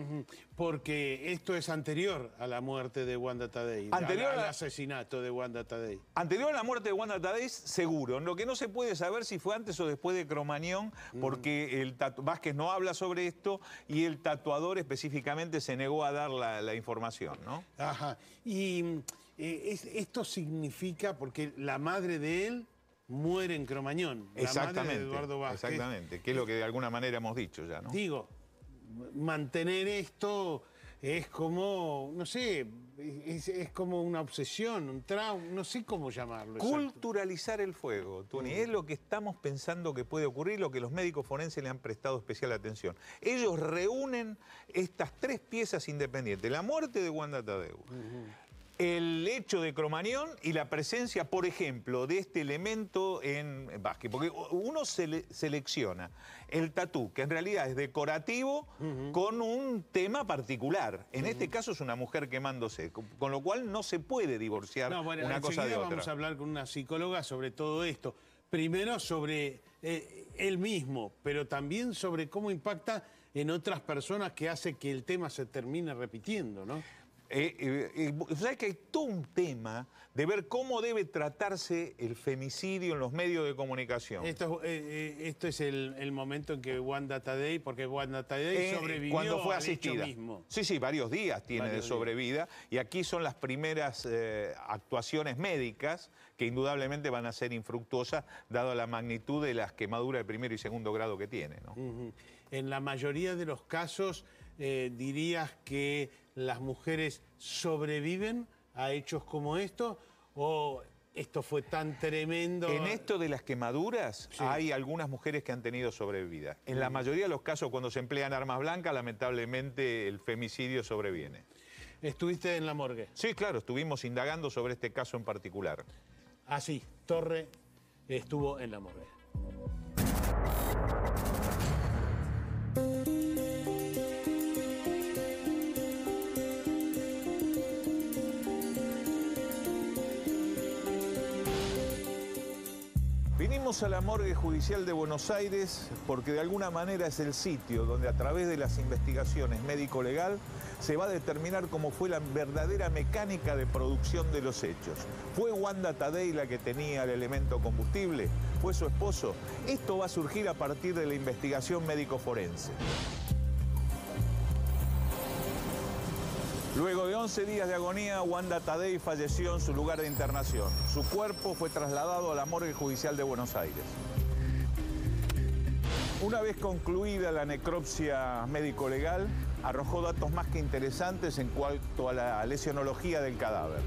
Porque esto es anterior a la muerte de Wanda Tadei, al asesinato de Wanda Tadei. Anterior a la muerte de Wanda Tadei, seguro. Lo que no se puede saber si fue antes o después de Cromañón, porque Vázquez no habla sobre esto y el tatuador específicamente se negó a dar la información, ¿no? Ajá. Y esto significa, porque la madre de él muere en Cromañón. Exactamente, la madre de Eduardo Vázquez. Exactamente, que es lo que de alguna manera hemos dicho ya, ¿no? Digo, mantener esto es como, no sé, es como una obsesión, un trauma, no sé cómo llamarlo. Culturalizar el fuego, Tony, es lo que estamos pensando que puede ocurrir, lo que los médicos forenses le han prestado especial atención. Ellos reúnen estas tres piezas independientes: la muerte de Wanda Tadei, el hecho de Cromañón y la presencia, por ejemplo, de este elemento en Vázquez. Porque uno selecciona el tatú, que en realidad es decorativo, con un tema particular. En este caso es una mujer quemándose, con lo cual no se puede divorciar una cosa de otra. Vamos a hablar con una psicóloga sobre todo esto. Primero sobre él mismo, pero también sobre cómo impacta en otras personas, que hace que el tema se termine repitiendo, ¿no? ¿Sabes que hay todo un tema de ver cómo debe tratarse el femicidio en los medios de comunicación? Esto es el momento en que Wanda Tadei, porque Wanda Tadei sobrevivió cuando fue al hecho asistida. mismo. Sí, varios días tiene de sobrevida, y aquí son las primeras actuaciones médicas que indudablemente van a ser infructuosas, dado la magnitud de las quemaduras de primero y segundo grado que tiene, ¿no? En la mayoría de los casos, dirías que las mujeres sobreviven a hechos como esto, o esto fue tan tremendo. En esto de las quemaduras, hay algunas mujeres que han tenido sobrevida. En la mayoría de los casos, cuando se emplean armas blancas, lamentablemente el femicidio sobreviene. ¿Estuviste en la morgue? Sí, claro, estuvimos indagando sobre este caso en particular. Así, Torre estuvo en la morgue. Vinimos a la morgue judicial de Buenos Aires porque de alguna manera es el sitio donde, a través de las investigaciones médico-legal, se va a determinar cómo fue la verdadera mecánica de producción de los hechos. ¿Fue Wanda Tadei la que tenía el elemento combustible? ¿Fue su esposo? Esto va a surgir a partir de la investigación médico-forense. Luego de 11 días de agonía, Wanda Tadei falleció en su lugar de internación. Su cuerpo fue trasladado a la morgue judicial de Buenos Aires. Una vez concluida la necropsia médico-legal, arrojó datos más que interesantes en cuanto a la lesionología del cadáver.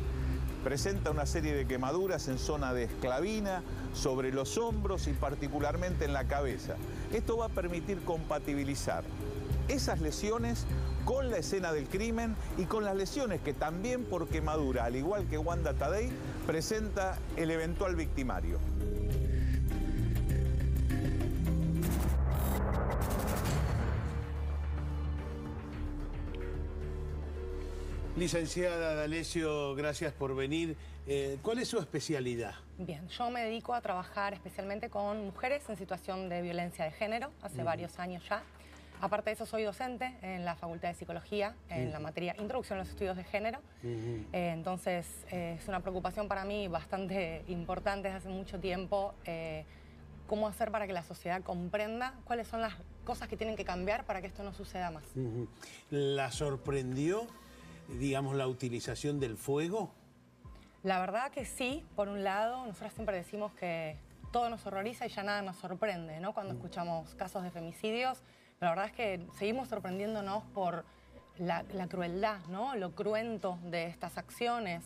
Presenta una serie de quemaduras en zona de esclavina, sobre los hombros y particularmente en la cabeza. Esto va a permitir compatibilizar esas lesiones con la escena del crimen y con las lesiones que también por quemadura, al igual que Wanda Tadei, presenta el eventual victimario. Licenciada D'Alessio, gracias por venir. ¿Cuál es su especialidad? Bien, yo me dedico a trabajar especialmente con mujeres en situación de violencia de género, hace varios años ya. Aparte de eso, soy docente en la Facultad de Psicología, en la materia Introducción a los Estudios de Género. Entonces, es una preocupación para mí bastante importante desde hace mucho tiempo cómo hacer para que la sociedad comprenda cuáles son las cosas que tienen que cambiar para que esto no suceda más. ¿La sorprendió, digamos, la utilización del fuego? La verdad que sí. Por un lado, nosotros siempre decimos que todo nos horroriza y ya nada nos sorprende, ¿no? Cuando escuchamos casos de femicidios, la verdad es que seguimos sorprendiéndonos por la crueldad, ¿no? Lo cruento de estas acciones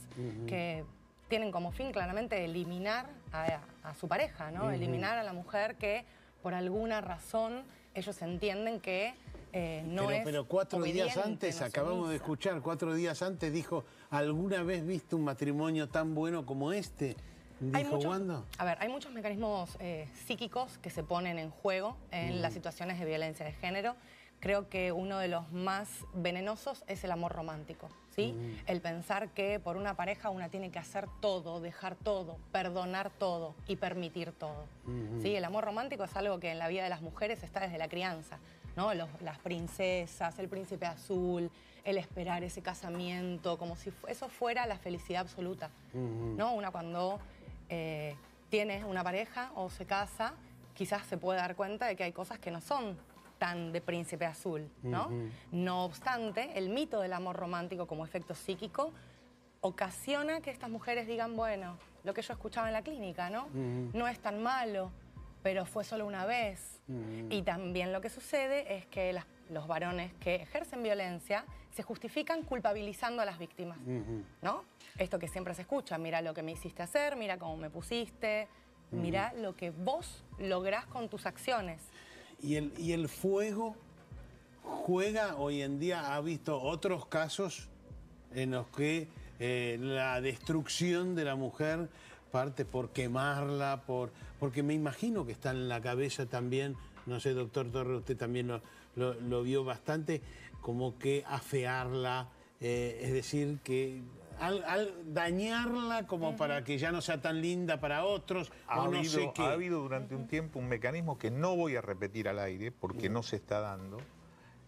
que tienen como fin claramente eliminar a su pareja, ¿no? Eliminar a la mujer que por alguna razón ellos entienden que pero 4 días antes, acabamos de escuchar, 4 días antes dijo, ¿alguna vez viste un matrimonio tan bueno como este? Dijo Wanda. A ver, hay muchos mecanismos psíquicos que se ponen en juego en las situaciones de violencia de género. Creo que uno de los más venenosos es el amor romántico, ¿sí? El pensar que por una pareja una tiene que hacer todo, dejar todo, perdonar todo y permitir todo. ¿Sí? El amor romántico es algo que en la vida de las mujeres está desde la crianza, ¿no? Las princesas, el príncipe azul, el esperar ese casamiento, como si eso fuera la felicidad absoluta, ¿no? Una cuando tiene una pareja o se casa, quizás se puede dar cuenta de que hay cosas que no son tan de príncipe azul, ¿no? No obstante, el mito del amor romántico como efecto psíquico ocasiona que estas mujeres digan, bueno, lo que yo escuchaba en la clínica, ¿no? No es tan malo, pero fue solo una vez. Y también lo que sucede es que los varones que ejercen violencia se justifican culpabilizando a las víctimas, ¿no? Esto que siempre se escucha, mira lo que me hiciste hacer, mira cómo me pusiste, mira lo que vos lográs con tus acciones. ¿Y el fuego juega hoy en día? ¿Ha visto otros casos en los que la destrucción de la mujer parte por quemarla, porque me imagino que está en la cabeza también, no sé, doctor Torre, usted también lo vio bastante, como que afearla, es decir, que al dañarla como para que ya no sea tan linda para otros, Ha habido durante un tiempo un mecanismo que no voy a repetir al aire porque no se está dando.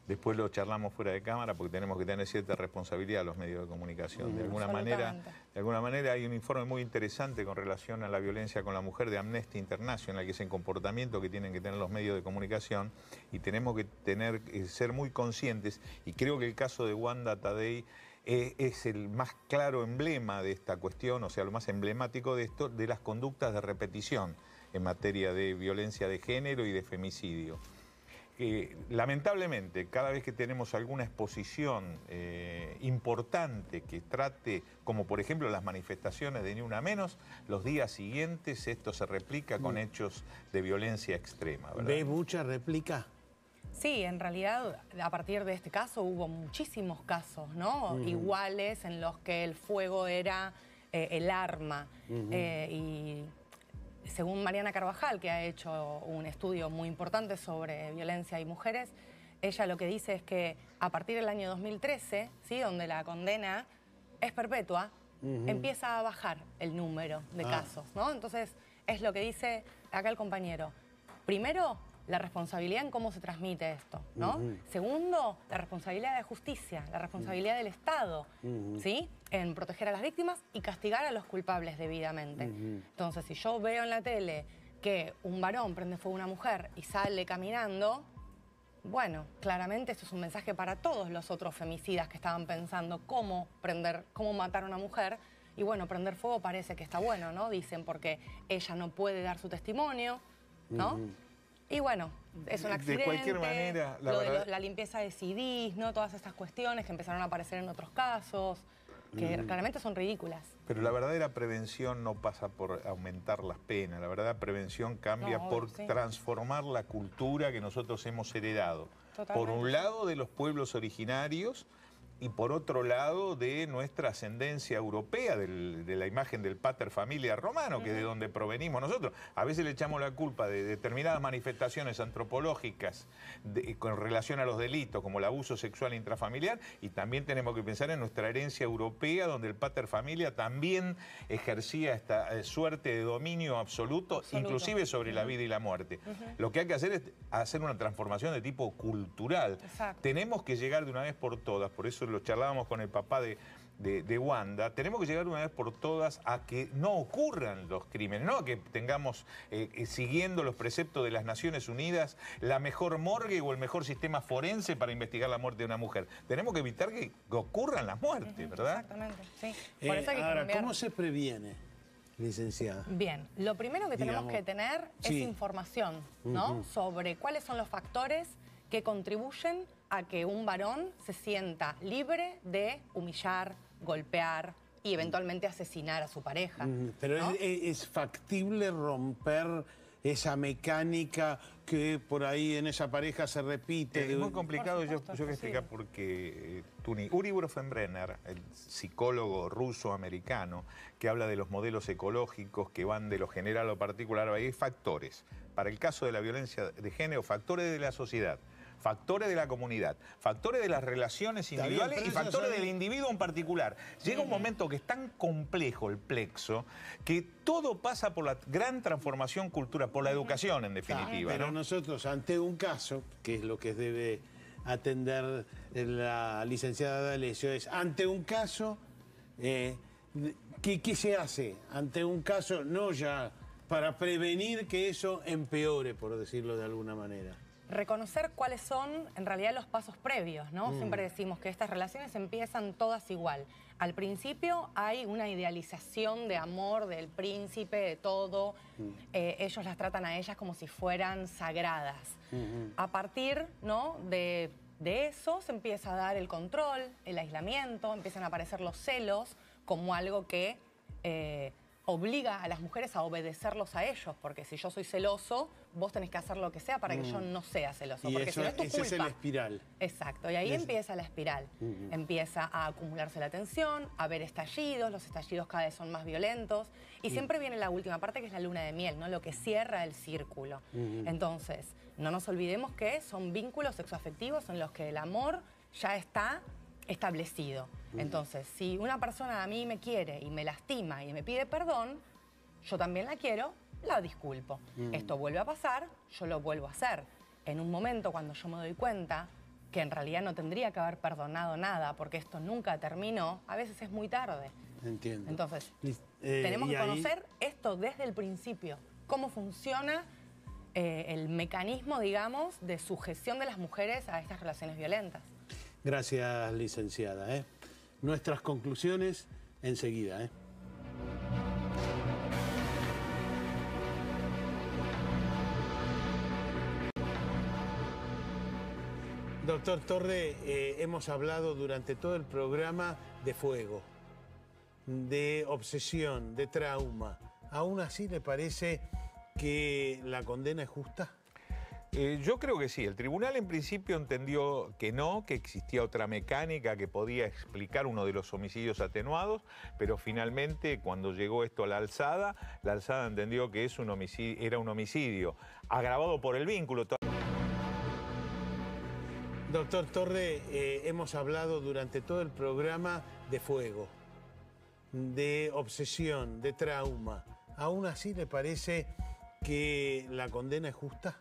Después lo charlamos fuera de cámara porque tenemos que tener cierta responsabilidad los medios de comunicación. De alguna manera hay un informe muy interesante con relación a la violencia con la mujer de Amnesty International, que es el comportamiento que tienen que tener los medios de comunicación, y tenemos que ser muy conscientes, y creo que el caso de Wanda Tadei es el más claro emblema de esta cuestión, o sea, lo más emblemático de esto, de las conductas de repetición en materia de violencia de género y de femicidio. Lamentablemente, cada vez que tenemos alguna exposición importante que trate, como por ejemplo las manifestaciones de Ni Una Menos, los días siguientes esto se replica con hechos de violencia extrema, ¿verdad? ¿Ve mucha réplica? Sí, en realidad, a partir de este caso hubo muchísimos casos, ¿no? Iguales, en los que el fuego era el arma. Y según Mariana Carvajal, que ha hecho un estudio muy importante sobre violencia y mujeres, ella lo que dice es que a partir del año 2013, ¿sí? Donde la condena es perpetua, empieza a bajar el número de casos, ¿no? Entonces, es lo que dice acá el compañero. Primero, la responsabilidad en cómo se transmite esto, ¿no? Segundo, la responsabilidad de justicia, la responsabilidad del Estado, ¿sí? En proteger a las víctimas y castigar a los culpables debidamente. Entonces, si yo veo en la tele que un varón prende fuego a una mujer y sale caminando, Bueno, claramente esto es un mensaje para todos los otros femicidas que estaban pensando cómo matar a una mujer. Y bueno, prender fuego parece que está bueno, ¿no? Dicen, porque ella no puede dar su testimonio, ¿no? Y bueno, es un accidente. De cualquier manera, la limpieza de CDs, ¿no? Todas estas cuestiones que empezaron a aparecer en otros casos, que claramente son ridículas. Pero la verdadera prevención no pasa por aumentar las penas. La verdadera prevención cambia por transformar la cultura que nosotros hemos heredado. Totalmente. Por un lado, de los pueblos originarios, y por otro lado de nuestra ascendencia europea, de la imagen del pater familia romano, que es de donde provenimos nosotros. A veces le echamos la culpa de determinadas manifestaciones antropológicas con relación a los delitos, como el abuso sexual intrafamiliar, y también tenemos que pensar en nuestra herencia europea, donde el pater familia también ejercía esta suerte de dominio absoluto, inclusive sobre la vida y la muerte. Lo que hay que hacer es hacer una transformación de tipo cultural. Tenemos que llegar de una vez por todas, por eso lo charlábamos con el papá de Wanda, tenemos que llegar una vez por todas a que no ocurran los crímenes, no a que tengamos, siguiendo los preceptos de las Naciones Unidas, la mejor morgue o el mejor sistema forense para investigar la muerte de una mujer. Tenemos que evitar que ocurran las muertes, ¿verdad? Exactamente, sí. Por eso hay que ahora, cambiar. ¿cómo se previene, licenciada? Bien, lo primero que tenemos que tener es información, ¿no? Sobre cuáles son los factores que contribuyen a que un varón se sienta libre de humillar, golpear y eventualmente asesinar a su pareja. Pero ¿no? ¿es factible romper esa mecánica que por ahí en esa pareja se repite? Es muy complicado, yo voy a explicar por qué. Uri Bronfenbrenner, el psicólogo ruso-americano, que habla de los modelos ecológicos que van de lo general a lo particular, hay factores. Para el caso de la violencia de género, factores de la sociedad, factores de la comunidad, factores de las relaciones individuales y factores del individuo en particular. Llega un momento que es tan complejo el plexo que todo pasa por la gran transformación cultural, por la educación en definitiva. Pero nosotros ante un caso, que es lo que debe atender la licenciada D'Alessio, es ante un caso, ¿qué se hace? Ante un caso, no ya para prevenir que eso empeore, por decirlo de alguna manera. Reconocer cuáles son en realidad los pasos previos, ¿no? Siempre decimos que estas relaciones empiezan todas igual. Al principio hay una idealización de amor del príncipe, de todo. Ellos las tratan a ellas como si fueran sagradas. A partir, ¿no?, de eso se empieza a dar el control, el aislamiento, empiezan a aparecer los celos como algo que obliga a las mujeres a obedecerlos a ellos, porque si yo soy celoso, vos tenés que hacer lo que sea para que yo no sea celoso, Y porque eso, si no es tu ese culpa. es el espiral. Exacto, y ahí empieza la espiral. Empieza a acumularse la tensión, a haber estallidos, los estallidos cada vez son más violentos, y siempre viene la última parte, que es la luna de miel, ¿no? Lo que cierra el círculo. Entonces, no nos olvidemos que son vínculos sexoafectivos en los que el amor ya está establecido. Entonces, si una persona a mí me quiere y me lastima y me pide perdón, yo también la quiero, la disculpo. Esto vuelve a pasar, yo lo vuelvo a hacer. En un momento cuando yo me doy cuenta que en realidad no tendría que haber perdonado nada porque esto nunca terminó, a veces es muy tarde. Entiendo. Entonces, tenemos que conocer esto desde el principio, cómo funciona el mecanismo, digamos, de sujeción de las mujeres a estas relaciones violentas. Gracias, licenciada. Nuestras conclusiones enseguida. Doctor Torre, hemos hablado durante todo el programa de fuego, de obsesión, de trauma. ¿Aún así le parece que la condena es justa? Yo creo que sí. El tribunal en principio entendió que no, que existía otra mecánica que podía explicar uno de los homicidios atenuados, pero finalmente cuando llegó esto a la alzada entendió que es un homicidio, era un homicidio agravado por el vínculo. Doctor Torre, hemos hablado durante todo el programa de fuego, de obsesión, de trauma. ¿Aún así le parece que la condena es justa?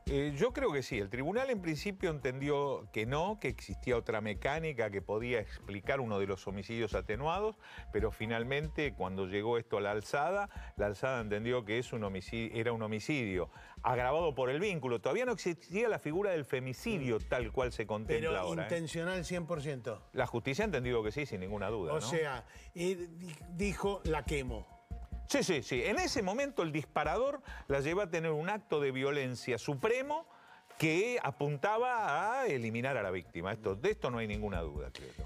Yo creo que sí. El tribunal en principio entendió que no, que existía otra mecánica que podía explicar uno de los homicidios atenuados, pero finalmente cuando llegó esto a la alzada entendió que es un homicidio, era un homicidio agravado por el vínculo. Todavía no existía la figura del femicidio tal cual se contempla Pero ahora. intencional 100%. La justicia ha entendido que sí, sin ninguna duda. O ¿no? sea, dijo, la quemo. Sí, sí, sí. En ese momento el disparador la lleva a tener un acto de violencia supremo que apuntaba a eliminar a la víctima. De esto no hay ninguna duda, creo yo.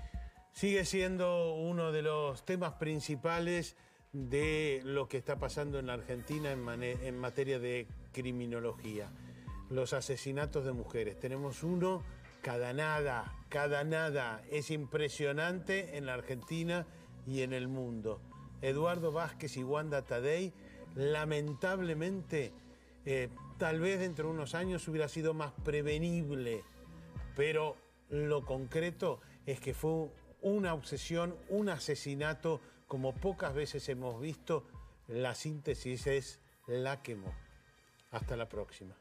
Sigue siendo uno de los temas principales de lo que está pasando en la Argentina en materia de criminología. Los asesinatos de mujeres. Tenemos uno cada nada. Es impresionante en la Argentina y en el mundo. Eduardo Vázquez y Wanda Tadei, lamentablemente, tal vez dentro de unos años hubiera sido más prevenible, pero lo concreto es que fue una obsesión, un asesinato, como pocas veces hemos visto. La síntesis es la quemó. Hasta la próxima.